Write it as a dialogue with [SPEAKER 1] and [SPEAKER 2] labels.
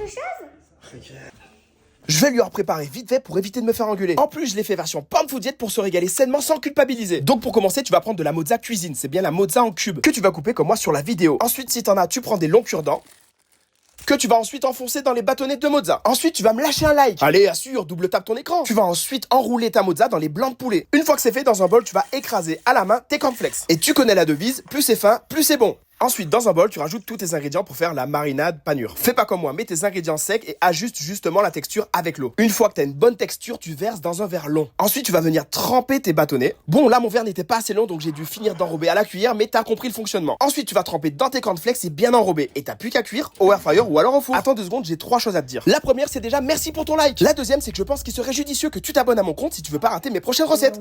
[SPEAKER 1] quelque chose?
[SPEAKER 2] Je vais lui en préparer vite fait pour éviter de me faire engueuler. En plus, je l'ai fait version pomme foodiette pour se régaler sainement sans culpabiliser. Donc pour commencer, tu vas prendre de la mozza cuisine. C'est bien la mozza en cubes que tu vas couper comme moi sur la vidéo. Ensuite, si t'en as, tu prends des longs cure-dents que tu vas ensuite enfoncer dans les bâtonnets de mozza. Ensuite, tu vas me lâcher un like. Allez, assure, double tape ton écran. Tu vas ensuite enrouler ta mozza dans les blancs de poulet. Une fois que c'est fait, dans un bol, tu vas écraser à la main tes cornflakes. Et tu connais la devise, plus c'est fin, plus c'est bon. Ensuite, dans un bol, tu rajoutes tous tes ingrédients pour faire la marinade panure. Fais pas comme moi, mets tes ingrédients secs et ajuste justement la texture avec l'eau. Une fois que tu as une bonne texture, tu verses dans un verre long. Ensuite, tu vas venir tremper tes bâtonnets. Bon, là, mon verre n'était pas assez long, donc j'ai dû finir d'enrober à la cuillère, mais t'as compris le fonctionnement. Ensuite, tu vas tremper dans tes cornflakes et bien enrober. Et t'as plus qu'à cuire au air fryer ou alors au four. Attends 2 secondes, j'ai 3 choses à te dire. La première, c'est déjà merci pour ton like. La deuxième, c'est que je pense qu'il serait judicieux que tu t'abonnes à mon compte si tu veux pas rater mes prochaines recettes.